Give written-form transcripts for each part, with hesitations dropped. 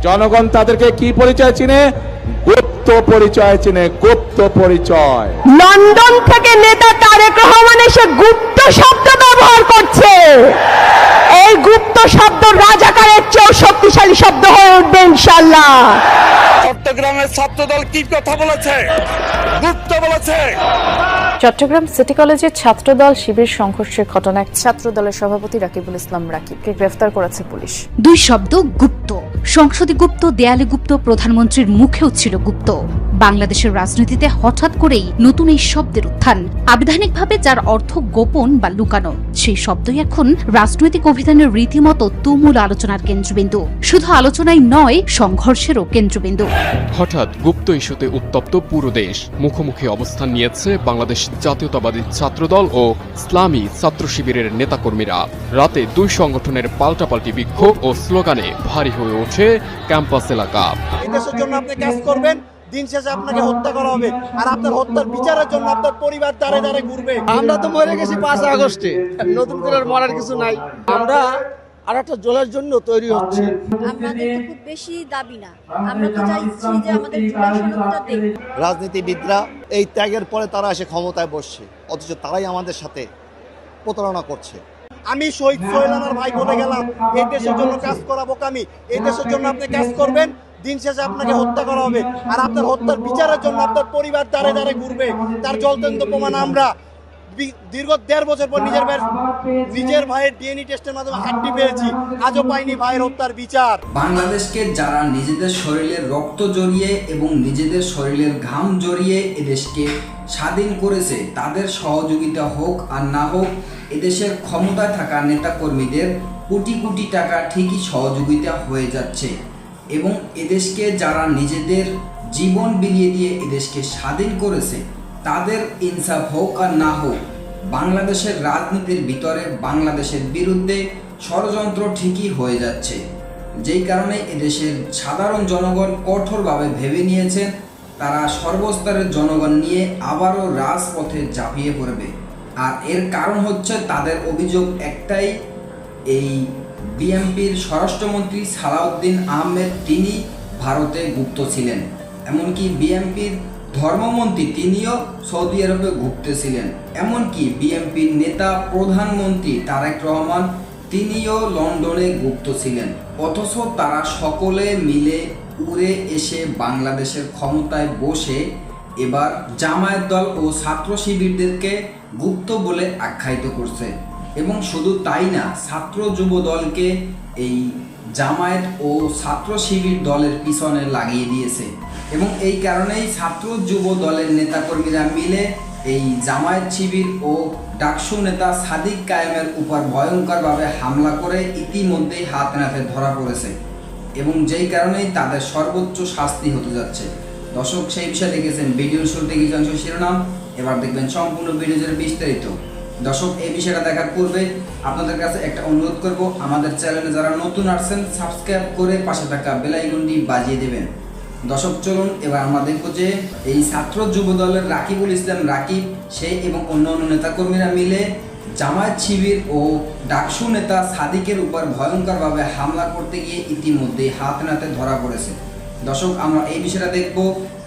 জনগণ তাদেরকে কি পরিচয় চিনে? গুপ্ত পরিচয় চিনে, গুপ্ত পরিচয়। লন্ডন থেকে নেতা তারেক রহমান এসে গুপ্ত শব্দ ব্যবহার করছে। এই গুপ্ত শব্দ রাজাকারের চেয়েও শক্তিশালী শব্দ হয়ে উঠবে ইনশাআল্লাহ। চট্টগ্রামের ছাত্রদল কি কথা বলেছে? গুপ্ত বলেছে। চট্টগ্রাম সিটি কলেজে ছাত্রদল শিবির সংঘর্ষের ঘটনায় ছাত্রদলের সভাপতি রাকিবুল ইসলাম রাকিবকে গ্রেফতার করেছে পুলিশ। দুই শব্দ গুপ্ত, সংসদে গুপ্ত, দেয়ালে গুপ্ত, প্রধানমন্ত্রীর মুখেও ছিল গুপ্ত। বাংলাদেশের রাজনীতিতে হঠাৎ করেই নতুন এই শব্দের উত্থান, আবিধানিকভাবে যার অর্থ গোপন বা লুকানো, সেই শব্দই এখন রাজনৈতিক অভিধানের রীতিমতো তুমুল আলোচনার কেন্দ্রবিন্দু। শুধু আলোচনায় নয়, সংঘর্ষেরও কেন্দ্রবিন্দু। হঠাৎ গুপ্ত ইস্যুতে উত্তপ্ত পুরো দেশ। মুখোমুখি অবস্থান নিয়েছে বাংলাদেশ জাতীয়তাবাদী ছাত্রদল ও ইসলামী ছাত্র শিবিরের নেতাকর্মীরা। রাতে দুই সংগঠনের পাল্টাপাল্টি বিক্ষোভ ও স্লোগানে ভারী হয়ে ওঠে ক্যাম্পাস এলাকা। দেশের জন্য আপনি কাজ করবেন, দিন শেষে আপনাকে হত্যা করা হবে, আর আপনার হত্যার বিচারের জন্য আপনার পরিবার দাঁড়ে দাঁড়ে ঘুরবে। আমরা তো মরে গেছি 5 আগস্টে, নতুন করে মরার কিছু নাই। আমরা আর একটা জলের জন্য তৈরি হচ্ছে। আমাদের তো খুব বেশি দাবি না, আমরা তো চাইছি যে আমাদের জুলাই সনদটা দেব। রাজনীতিবিদরা এই ত্যাগের পরে তারা এসে ক্ষমতায় বসছে, অথচ তারাই আমাদের সাথে প্রতারণা করছে। আমি শহীদ সোহেলানার ভাই বলে গেলাম, এই দেশের জন্য কাজ করা বোকামি। এই দেশের জন্য আপনি কাজ করবেন, দিন শেষে আপনাকে হত্যা করা হবে, আর আপনার হত্যার বিচারের জন্য আপনার পরিবার দাঁড়ে দাঁড়ে ঘুরবে। তার জ্বলন্ত প্রমাণ আমরা দীর্ঘ 1.5 বছর পর নিজের ভাইয়ের ডিএনএ টেস্টের মাধ্যমে হাড্ডি পেয়েছি, আজও পাইনি ভাইয়ের হত্যার বিচার। বাংলাদেশকে যারা নিজেদের শরীরের রক্ত জড়িয়ে এবং নিজেদের শরীরের ঘাম জড়িয়ে এদেশকে স্বাধীন করেছে, তাদের সহযোগিতা হোক আর না হোক, এদেশের ক্ষমতায় থাকা নেতাকর্মীদের কোটি কোটি টাকা ঠিকই সহযোগিতা হয়ে যাচ্ছে। এবং এদেশকে যারা নিজেদের জীবন বিলিয়ে দিয়ে এদেশকে স্বাধীন করেছে, তাদের ইনসাফ হোক আর না হোক, বাংলাদেশের রাজনীতির ভিতরে বাংলাদেশের বিরুদ্ধে ষড়যন্ত্র ঠিকই হয়ে যাচ্ছে। যেই কারণে এদেশের সাধারণ জনগণ কঠোরভাবে ভেবে নিয়েছেন তারা সর্বস্তরের জনগণ নিয়ে আবারও রাজপথে ঝাঁপিয়ে পড়বে। আর এর কারণ হচ্ছে তাদের অভিযোগ একটাই, এই বিএনপির স্বরাষ্ট্রমন্ত্রী সালাউদ্দিন আহমেদ তিনি ভারতে গুপ্ত ছিলেন। এমনকি বিএনপির ধর্মমন্ত্রী তিনিও সৌদি আরবে গুপ্ত ছিলেন। এমনকি বিএনপির নেতা প্রধানমন্ত্রী তারেক রহমান তিনিও লন্ডনে গুপ্ত ছিলেন। অথচ তারা সকলে মিলে উড়ে এসে বাংলাদেশের ক্ষমতায় বসে এবার জামায়াত দল ও ছাত্র শিবিরদেরকে গুপ্ত বলে আখ্যায়িত করছে। এবং শুধু তাই না, ছাত্র যুব দলকে এই জামায়াত ও ছাত্র শিবির দলের পিছনে লাগিয়ে দিয়েছে। এবং এই কারণেই ছাত্র যুব দলের নেতাকর্মীরা মিলে এই জামায়াত শিবির ও ডাকসু নেতা সাদিক কায়েমের উপর ভয়ঙ্করভাবে হামলা করে ইতিমধ্যেই হাত নাতে ধরা পড়েছে, এবং যেই কারণেই তাদের সর্বোচ্চ শাস্তি হতে যাচ্ছে। দর্শক, সেই বিষয়ে দেখেছেন ভিডিওর শুরুতে কিছু অংশ শিরোনাম, এবার দেখবেন সম্পূর্ণ ভিডিওর বিস্তারিত। দর্শক, এই বিষয়টা দেখার পূর্বে আপনাদের কাছে একটা অনুরোধ করব, আমাদের চ্যানেলে যারা নতুন আসছেন সাবস্ক্রাইব করে পাশে থাকা বেল আইকনটি বাজিয়ে দেবেন। দর্শক, চলুন এবার আমরা দেখব যে এই ছাত্র যুব দলের রাকিবুল ইসলাম রাকিব সে এবং অন্যান্য নেতাকর্মীরা মিলে জামায়াত শিবির ও ডাকসু নেতা সাদিকের উপর ভয়ঙ্করভাবে হামলা করতে গিয়ে ইতিমধ্যেই হাত নাতে ধরা পড়েছে। দর্শক, আমরা এই বিষয়টা দেখব।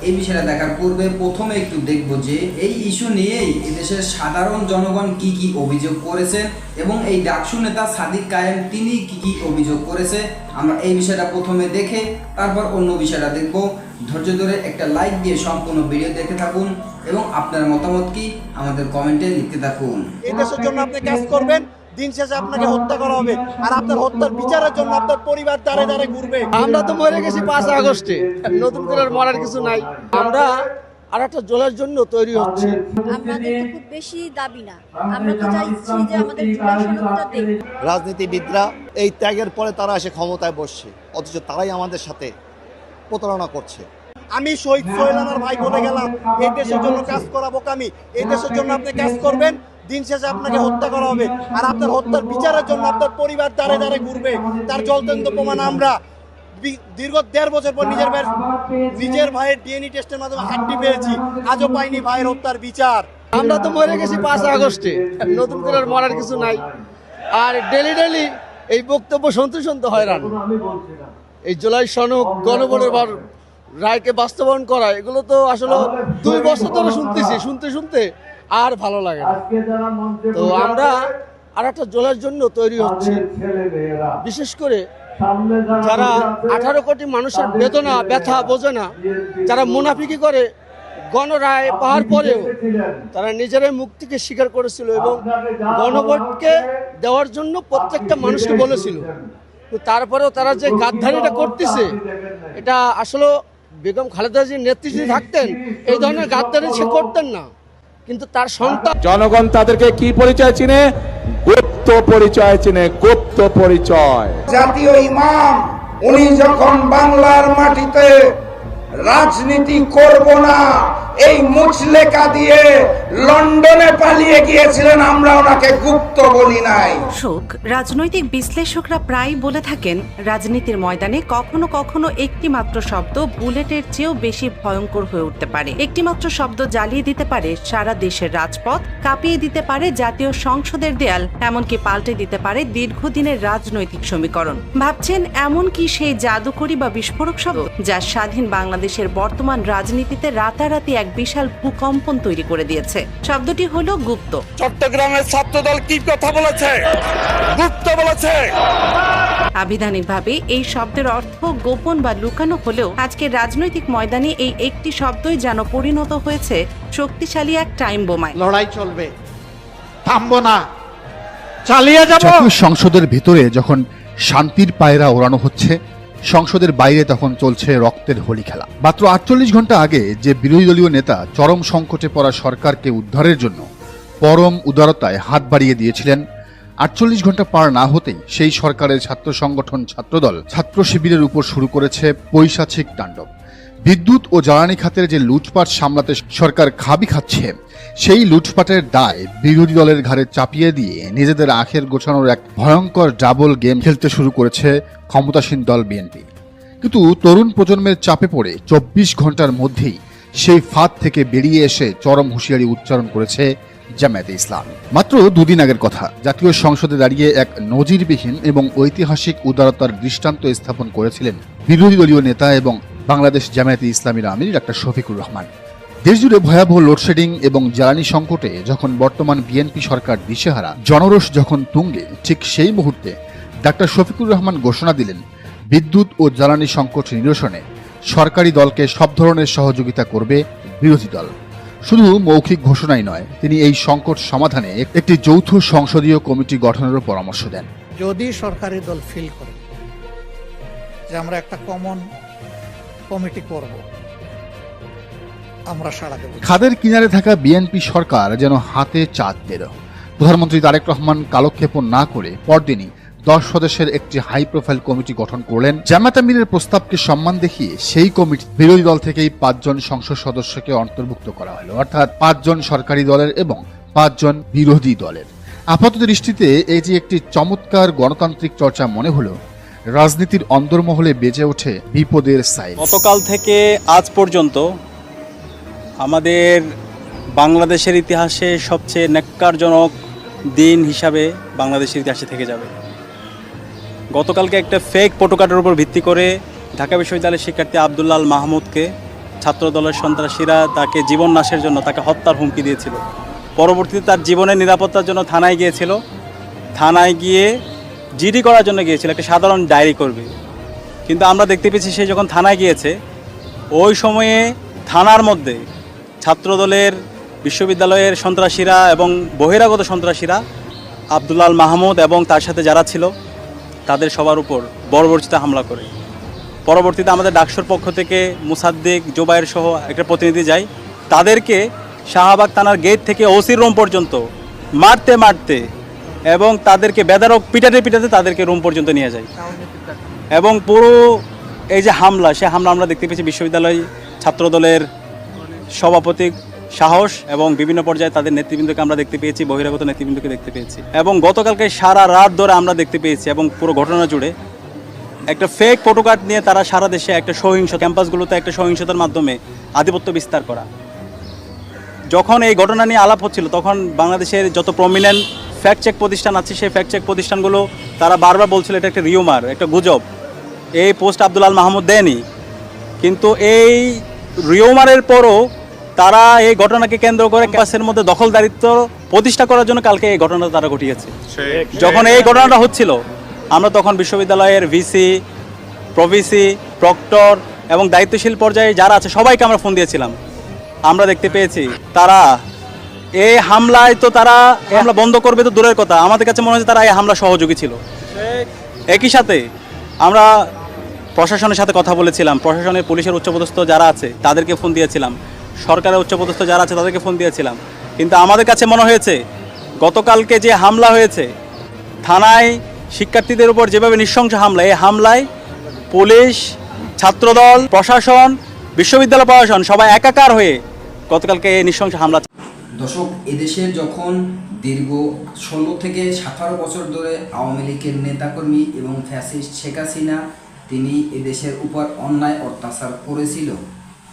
এই বিষয়টা দেখার পূর্বে প্রথমে একটু দেখব যে এই ইস্যু নিয়েই এদেশের সাধারণ জনগণ কি কি অভিযোগ করেছে এবং এই ডাকসু নেতা সাদিক কায়েম তিনি কি কি অভিযোগ করেছে। আমরা এই বিষয়টা প্রথমে দেখে তারপর অন্য বিষয়টা দেখব। ধৈর্য ধরে একটা লাইক দিয়ে সম্পূর্ণ ভিডিও দেখতে থাকুন এবং আপনার মতামত কি আমাদের কমেন্টে লিখতে থাকুন। এই দেশের জন্য আপনি কাজ করবেন, দিন শেষে আপনাকে হত্যা করা হবে, আর আপনার হত্যার বিচারের জন্য আপনার পরিবার দাঁড়ে দাঁড়ে ঘুরবে। আমরা তো মরে গেছি 5 আগস্টে, নতুন করে মরার কিছু নাই। আমরা আর একটা জলের জন্য তৈরি হচ্ছে। আমাদের তো খুব বেশি দাবি না, আমরা তো চাইছি যে আমাদের জুলাই সনদটা দেব। রাজনীতিবিদরা এই ত্যাগের পরে তারা এসে ক্ষমতায় বসছে, অথচ তারাই আমাদের সাথে প্রতারণা করছে। আমি শহীদ সোহেলানার ভাই বলে গেলাম, এই দেশের জন্য কাজ করা বোকামি। এই দেশের জন্য আপনি কাজ করবেন, দিন শেষে আপনাকে হত্যা করা হবে, আর আপনার হত্যার বিচারের জন্য আপনার পরিবার দাঁড়ে দাঁড়ে ঘুরবে। তার জ্বলন্ত প্রমাণ আমরা দীর্ঘ 1.5 বছর পর নিজের ভাইয়ের ডিএনএ টেস্টের মাধ্যমে হাড্ডি পেয়েছি, আজও পাইনি ভাইয়ের হত্যার বিচার। আমরা তো মরে গেছি 5 আগস্টে, নতুন করে মরার কিছু নাই। আর ডেলি এই বক্তব্য শুনতে হয়রান। এই জুলাই সনদ গণভোটের রায়কে বাস্তবায়ন করা, এগুলো তো আসলে 2 বছর ধরে শুনতেছি, শুনতে আর ভালো লাগে না। তো আমরা আর একটা জুলাইয়ের জন্য তৈরি হচ্ছি, বিশেষ করে যারা 18 কোটি মানুষের বেদনা ব্যথা বোঝে না, যারা মুনাফিকি করে গণরায় পাওয়ার পরেও তারা নিজেরাই মুক্তিকে স্বীকার করেছিল এবং গণভোটকে দেওয়ার জন্য প্রত্যেকটা মানুষকে বলেছিল। তো তারপরেও তারা যে গাদ্দারিটা করতেছে, এটা আসলে বেগম খালেদা জির নেতৃত্বে থাকতেন এই ধরনের গাদ্দারি সে করতেন না, কিন্তু তার সন্তান। জনগণ তাদেরকে কি পরিচয় চিনে? গুপ্ত পরিচয় চিনে, গুপ্ত পরিচয়। জাতীয় ইমাম উনি যখন বাংলার মাটিতে রাজনীতি করব না এই মুচলেকা দিয়ে লন্ডনে পালিয়ে গিয়েছিলেন, আমরা ওনাকে গুপ্ত বলি নাই। রাজনৈতিক বিশ্লেষকরা প্রায় বলে থাকেন, রাজনীতির ময়দানে কখনো কখনো একটি মাত্র শব্দ বুলেটের চেয়েও বেশি ভয়ঙ্কর হয়ে উঠতে পারে। একটি মাত্র শব্দ জ্বালিয়ে দিতে পারে সারা দেশের রাজপথ, কাঁপিয়ে দিতে পারে জাতীয় সংসদের দেয়াল, এমনকি পাল্টে দিতে পারে দীর্ঘদিনের রাজনৈতিক সমীকরণ। ভাবছেন এমন কি সেই জাদুকরী বা বিস্ফোরক শব্দ যা স্বাধীন বাংলাদেশের বর্তমান রাজনীতিতে রাতারাতি এক বিশাল ভূকম্পন তৈরি করে দিয়েছে? শব্দটি হলো গুপ্ত। চট্টগ্রামের ছাত্রদল কি কথা বলেছে? গুপ্ত বলেছে। আবিধানিকভাবে এই শব্দের অর্থ গোপন বা লুকানো হলেও আজকের রাজনৈতিক ময়দানে এই একটি শব্দই যেন পরিণত হয়েছে শক্তিশালী এক টাইম বোমায়। লড়াই চলবে, থামবো না, চালিয়ে যাব। সংসদের ভিতরে যখন শান্তির পায়রা ওড়ানো হচ্ছে, সংসদের বাইরে তখন চলছে রক্তের হোলি খেলা। মাত্র 48 ঘন্টা আগে যে বিরোধী দলীয় নেতা চরম সংকটে পড়া সরকারকে উদ্ধারের জন্য পরম উদারতায় হাত বাড়িয়ে দিয়েছিলেন, 48 ঘন্টা পার না হতেই সেই সরকারের ছাত্র সংগঠন ছাত্রদল ছাত্র শিবিরের উপর শুরু করেছে পৈশাচিক তাণ্ডব। বিদ্যুৎ ও জ্বালানি খাতের যে লুটপাট সামলাতে সরকার খাবি খাচ্ছে, সেই লুটপাটের দায় বিরোধী দলের ঘাড়ে চাপিয়ে দিয়ে নিজেদের আখের গোছানোর এক ভয়ঙ্কর ডাবল গেম খেলতে শুরু করেছে ক্ষমতাসীন দল বিএনপি। কিন্তু তরুণ প্রজন্মের চাপে পড়ে 24 ঘন্টার মধ্যেই সেই ফাঁদ থেকে বেরিয়ে এসে চরম হুঁশিয়ারি উচ্চারণ করেছে জামায়াতে ইসলাম। মাত্র 2 দিন আগের কথা, জাতীয় সংসদে দাঁড়িয়ে এক নজিরবিহীন এবং ঐতিহাসিক উদারতার দৃষ্টান্ত স্থাপন করেছিলেন বিরোধী দলীয় নেতা এবং বাংলাদেশ জামায়াতে ইসলামীর আমির ডাক্তার শফিকুর রহমান। দেশজুড়ে ভয়াবহ লোডশেডিং এবং জ্বালানি সংকটে যখন বর্তমান বিএনপি সরকার দিশেহারা, জনরোষ যখন তুঙ্গে, ঠিক সেই মুহূর্তে ডাক্তার শফিকুর রহমান ঘোষণা দিলেন বিদ্যুৎ ও জ্বালানি সংকট নিরসনে সরকারি দলকে সব ধরনের সহযোগিতা করবে বিরোধী দল। শুধু মৌখিক ঘোষণাই নয়, তিনি এই সংকট সমাধানে একটি যৌথ সংসদীয় কমিটি গঠনেরও পরামর্শ দেন। যদি সরকারি দল ফিল করে যে আমরা একটা কমন কমিটি করব, আমরা সাড়া দেব। খাদের কিনারে থাকা বিএনপি সরকার যেন হাতে চাঁদ পেল। প্রধানমন্ত্রী তারেক রহমান কালক্ষেপণ না করে পরদিনই 10 সদস্যের একটি হাই প্রোফাইল কমিটি গঠন করলেন। জামায়াত আমিরের প্রস্তাবকে সম্মান দেখিয়ে সেই কমিটি বিরোধী দল থেকেই 5 জন সংসদ সদস্যকে অন্তর্ভুক্ত করা হলো, অর্থাৎ 5 জন সরকারি দলের এবং 5 জন বিরোধী দলের। আপাত দৃষ্টিতে এই যে একটি চমৎকার গণতান্ত্রিক চর্চা মনে হলো, রাজনীতির অন্দরমহলে বেজে ওঠে বিপদের সাইন। গতকাল থেকে আজ পর্যন্ত আমাদের বাংলাদেশের ইতিহাসে সবচেয়ে ন্যাক্কারজনক দিন হিসাবে বাংলাদেশের ইতিহাসে থেকে যাবে। গতকালকে একটা ফেক পটোকার্ডের উপর ভিত্তি করে ঢাকা বিশ্ববিদ্যালয়ের শিক্ষার্থী আব্দুল্লাহ আল মাহমুদকে ছাত্রদলের সন্ত্রাসীরা তাকে জীবন নাশের জন্য, তাকে হত্যার হুমকি দিয়েছিল। পরবর্তীতে তার জীবনের নিরাপত্তার জন্য থানায় গিয়েছিল। থানায় গিয়ে জিডি করার জন্য গিয়েছিল, একটা সাধারণ ডায়েরি করবে। কিন্তু আমরা দেখতে পেয়েছি সে যখন থানায় গিয়েছে, ওই সময়ে থানার মধ্যে ছাত্রদলের, বিশ্ববিদ্যালয়ের সন্ত্রাসীরা এবং বহিরাগত সন্ত্রাসীরা আব্দুল্লাহ আল মাহমুদ এবং তার সাথে যারা ছিল তাদের সবার উপর বর্বরচিত হামলা করে। পরবর্তীতে আমাদের ডাকসুর পক্ষ থেকে মুসাদ্দিক, জোবায়ের সহ একটা প্রতিনিধি যায়। তাদেরকে শাহবাগ থানার গেট থেকে ওসির রুম পর্যন্ত মারতে এবং তাদেরকে বেদরক পিটাতে তাদেরকে রুম পর্যন্ত নিয়ে যায়। এবং পুরো এই যে হামলা, সে হামলা আমরা দেখতে পেয়েছি বিশ্ববিদ্যালয় ছাত্রদলের সভাপতি সাহস এবং বিভিন্ন পর্যায়ে তাদের নেতৃবৃন্দকে আমরা দেখতে পেয়েছি, বহিরাগত নেতৃবৃন্দকে দেখতে পেয়েছি। এবং গতকালকে সারা রাত ধরে আমরা দেখতে পেয়েছি এবং পুরো ঘটনা জুড়ে একটা ফেক ফটোকার্ড নিয়ে তারা সারা দেশে একটা ক্যাম্পাসগুলোতে একটা সহিংসতার মাধ্যমে আধিপত্য বিস্তার করা। যখন এই ঘটনা নিয়ে আলাপ হচ্ছিল, তখন বাংলাদেশের যত প্রমিনেন্ট ফ্যাক্ট চেক প্রতিষ্ঠান আছে, সেই ফ্যাক্ট চেক প্রতিষ্ঠানগুলো তারা বারবার বলছিল এটা একটা রিউমার, একটা গুজব। এই পোস্ট আব্দুল আল মাহমুদ দেয়নি, কিন্তু এই রিওমারের পরও তারা এই ঘটনাকে কেন্দ্র করে ক্যাম্পাসের মধ্যে দখলদারিত্ব প্রতিষ্ঠা করার জন্য কালকে এই ঘটনাটা তারা ঘটিয়েছে। যখন এই ঘটনাটা হচ্ছিল আমরা তখন বিশ্ববিদ্যালয়ের ভিসি, প্রভিসি, প্রক্টর এবং দায়িত্বশীল পর্যায়ে যারা আছে সবাইকে আমরা ফোন দিয়েছিলাম। আমরা দেখতে পেয়েছি তারা এই হামলায় তো তারা এই হামলা বন্ধ করবে তো দূরের কথা, আমাদের কাছে মনে হচ্ছে তারা এই হামলা সহযোগী ছিল। একই সাথে আমরা প্রশাসনের সাথে কথা বলেছিলাম, প্রশাসনের পুলিশের উচ্চপদস্থ যারা আছে তাদেরকে ফোন দিয়েছিলাম, সরকারের উচ্চপদস্থ যারা আছে তাদেরকে ফোন দিয়েছিলাম, কিন্তু আমাদের কাছে মনে হয়েছে গতকালকে যে হামলা হয়েছে থানায় শিক্ষার্থীদের উপর যেভাবে নৃশংস হামলা, এই হামলায় পুলিশ, ছাত্রদল, প্রশাসন, বিশ্ববিদ্যালয় প্রশাসন সবাই একাকার হয়ে গতকালকে এই নৃশংস হামলা। দর্শক, এদেশের যখন দীর্ঘ 16 থেকে 17 বছর ধরে আওয়ামী লীগের নেতাকর্মী এবং ফ্যাসিস্ট শেখ হাসিনা তিনি এদেশের উপর অন্যায় অত্যাচার করেছিল,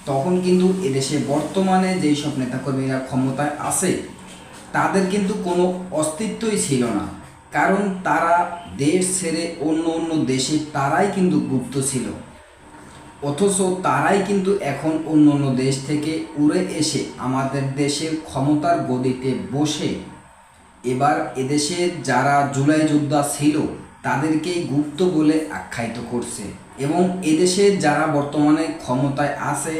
তখন কিন্তু এদেশে বর্তমানে যেই সব নেতাকর্মীরা ক্ষমতায় আছে তাদের কিন্তু কোনো অস্তিত্বই ছিল না, কারণ তারা দেশ ছেড়ে অন্য অন্য দেশে তারাই কিন্তু গুপ্ত ছিল। অথচ তারাই কিন্তু এখন অন্য অন্য দেশ থেকে উড়ে এসে আমাদের দেশের ক্ষমতার গদিতে বসে এবার এদেশে যারা জুলাই যোদ্ধা ছিল তাদেরকেই গুপ্ত বলে আখ্যায়িত করছে, এবং এদেশে যারা বর্তমানে ক্ষমতায় আছে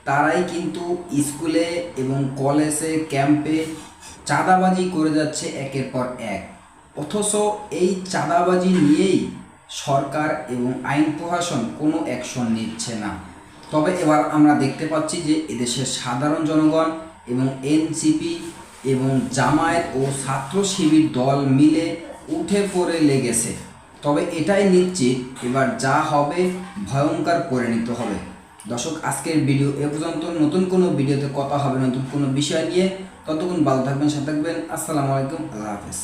তারাই কিন্তু স্কুলে এবং কলেজে, ক্যাম্পে চাঁদাবাজি করে যাচ্ছে একের পর এক। অথচ এই চাঁদাবাজি নিয়েই সরকার এবং আইন প্রশাসন কোনো অ্যাকশন নিচ্ছে না। তবে এবার আমরা দেখতে পাচ্ছি যে এদেশের সাধারণ জনগণ এবং এনসিপি এবং জামায়াত ও ছাত্র শিবির দল মিলে উঠে পড়ে লেগেছে। তবে এটাই নিশ্চিত এবার যা হবে ভয়ঙ্কর পরিণত হবে। দর্শক, আজকের ভিডিও এ পর্যন্ত। নতুন কোনো ভিডিওতে কথা হবে নতুন কোনো বিষয় নিয়ে। ততক্ষণ ভালো থাকবেন, সাথে থাকবেন। আসসালামু আলাইকুম, আল্লাহ হাফেজ।